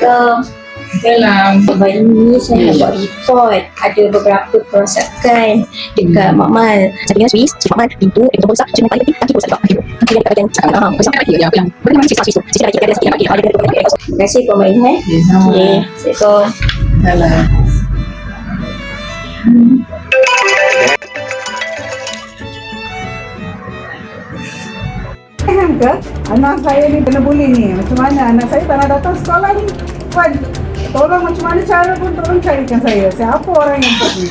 Assalamualaikum. Baik ni saya nak buat report. Ada beberapa kerosakan dekat Mak Mal. Saya dengan Swiss, Cik Mak Mal, pintu, pintu rosak, cuma paling penting kaki rosak juga. Nanti yang katakan rosak lagi yang bagaimana sisa Swiss tu? Sisa lagi ada sikit lagi. Ada dua lagi. Terima kasih Puan Mai. Okey. Assalamualaikum. Salam. Ke anak saya ni kena bully ni. Macam mana anak saya tak nak datang sekolah ni? Puan, tolong macam mana cara pun tolong carikan saya. Siapa orang yang buat ni?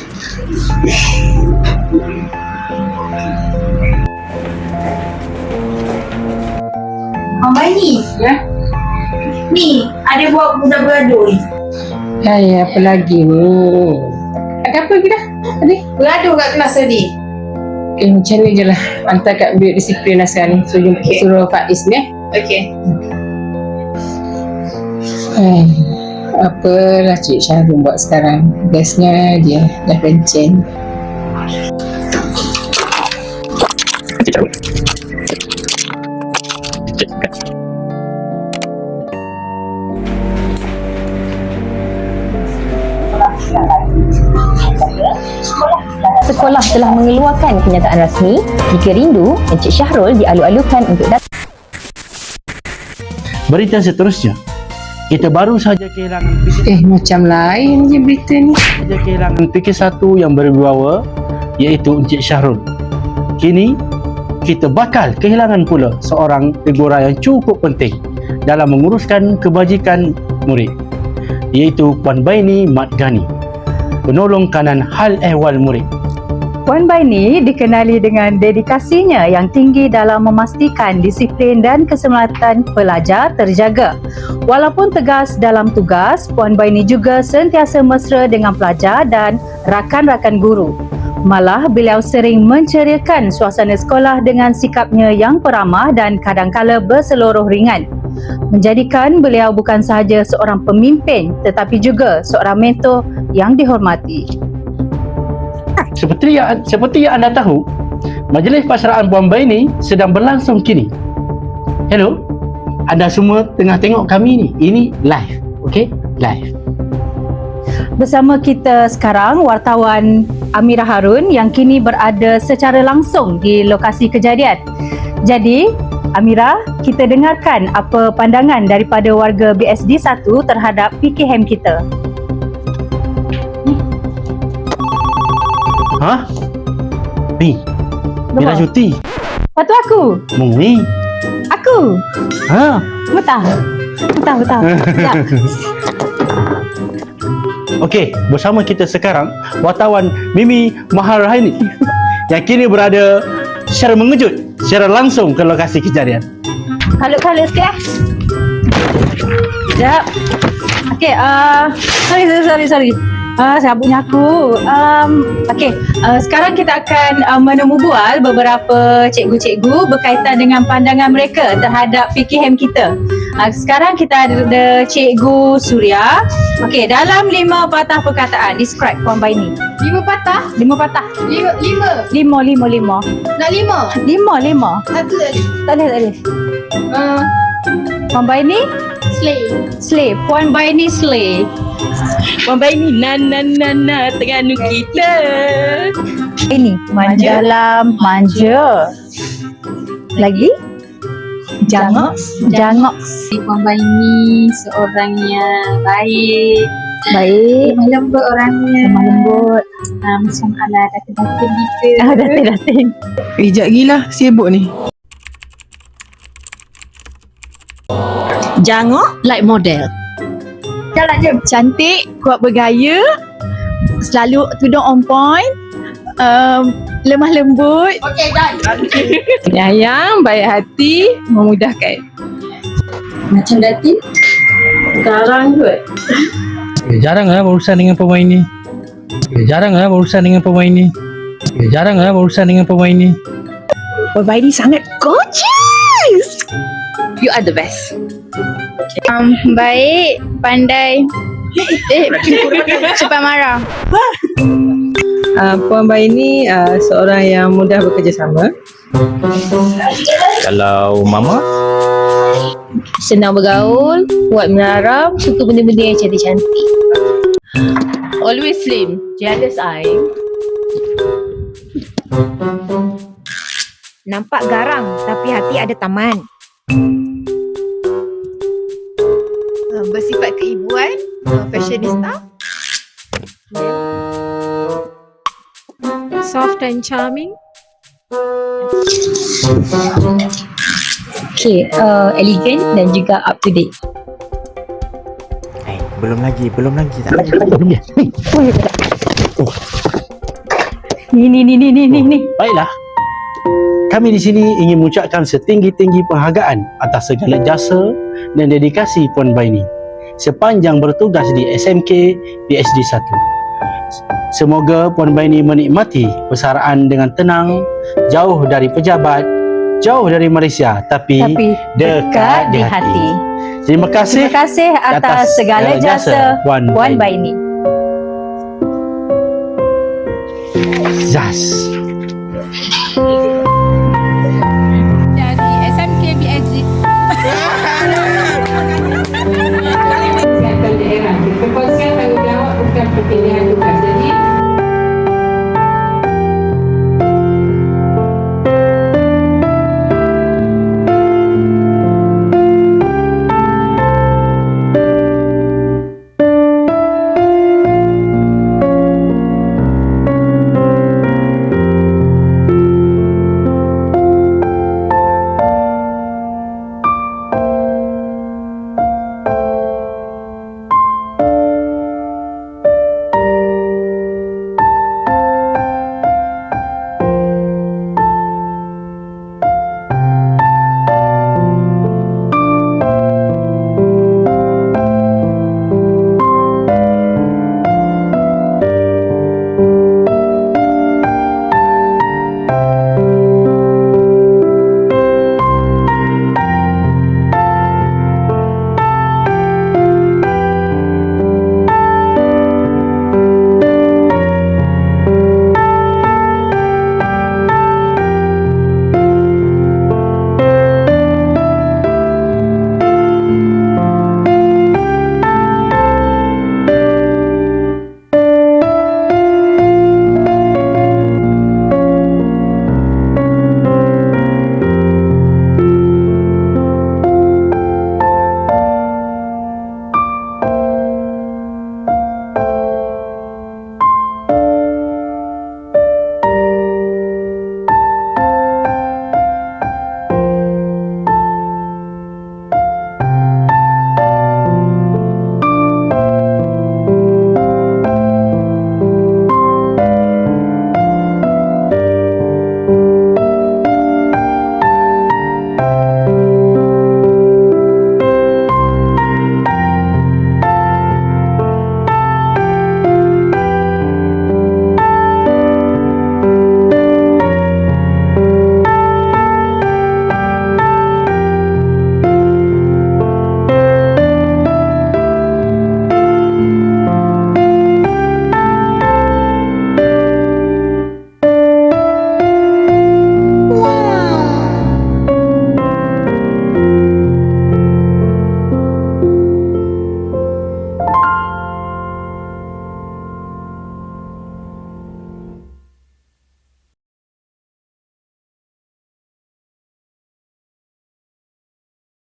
Mama ni. Ya? Ni, ada buat budak bergaduh ni. Ya, apa lagi ni? Ada apa kita? Tadi? Bergaduh kat kelas tadi. Macam ni je lah. Hantar kat bilik disiplin asal ni. So, jumpa suruh Faiz ni. Okey. Apalah Cik Syahrul buat sekarang. Gasnya dia dah kencing. Sekolah telah mengeluarkan kenyataan rasmi jika rindu Encik Syahrul dialu-alukan untuk datang. Berita seterusnya, kita baru saja kehilangan Macam lain je berita ni. PK1 yang berwibawa, iaitu Encik Syahrul. Kini kita bakal kehilangan pula seorang figura yang cukup penting dalam menguruskan kebajikan murid, iaitu Puan Baini Mat Ghani, penolong kanan hal ehwal murid. Puan Baini dikenali dengan dedikasinya yang tinggi dalam memastikan disiplin dan keselamatan pelajar terjaga. Walaupun tegas dalam tugas, Puan Baini juga sentiasa mesra dengan pelajar dan rakan-rakan guru. Malah beliau sering menceriakan suasana sekolah dengan sikapnya yang peramah dan kadangkala berseluruh ringan. Menjadikan beliau bukan sahaja seorang pemimpin tetapi juga seorang mentor yang dihormati. Seperti yang anda tahu, majlis pasraan Puan Baini sedang berlangsung kini. Hello, anda semua tengah tengok kami ni. Ini live, okey? Live. Bersama kita sekarang wartawan Amira Harun yang kini berada secara langsung di lokasi kejadian. Jadi, Amira, kita dengarkan apa pandangan daripada warga BSD 1 terhadap PKM kita. Ha? Ni, bila cuti. Waktu aku? Ni. Aku? Ha? Betul. Sekejap. Okey, bersama kita sekarang wartawan Mimi Maharahini yang kini berada secara mengejut, secara langsung ke lokasi kejadian. Kalut-kalut sikit Sekejap. Okey, sorry. Sabuknya aku. Sekarang kita akan menemu bual beberapa cikgu-cikgu berkaitan dengan pandangan mereka terhadap PKM kita. Sekarang kita ada Cikgu Suria. Okey, dalam 5 patah perkataan, describe Puan Baini. 5 patah? 5 patah. 5. 5. Nak 5? 5. Satu tadi. Tak boleh. Puan Baini? Slay. Puan Baini slay. Puan Baini na Terengganu kita. Ini dalam manja. Lagi? Jangok. Puan Baini seorang yang baik. Lemah lembut orangnya. Macam ala datin-datin gitu. Datin. Sekejap gila, sibuk ni. Jangok like model. Jalan je. Cantik, kuat bergaya, selalu tudung on point, lemah lembut, Okey, dah. penyayang, baik hati, memudahkan. Macam datin. Sekarang kot. Jarang berurusan dengan pemain ni. Puan Baini sangat gorgeous. You are the best. Baik, pandai. Cepat marah. Puan Baini seorang yang mudah bekerjasama. Kalau Mama? senang bergaul, kuat melarang, suka benda-benda yang cantik-cantik. Always slim, jealous I. Nampak garang tapi hati ada taman. Bersifat keibuan, fashionista. Soft and charming. Okay, elegant dan juga up to date. Belum lagi tak. Ni. Baiklah. Kami di sini ingin mengucapkan setinggi-tinggi penghargaan atas segala jasa dan dedikasi Puan Baini sepanjang bertugas di SMK PhD 1. Semoga Puan Baini menikmati persaraan dengan tenang, jauh dari pejabat, jauh dari Malaysia, tapi dekat di hati. Terima kasih. Terima kasih atas segala jasa Puan Puan Baini. Zas.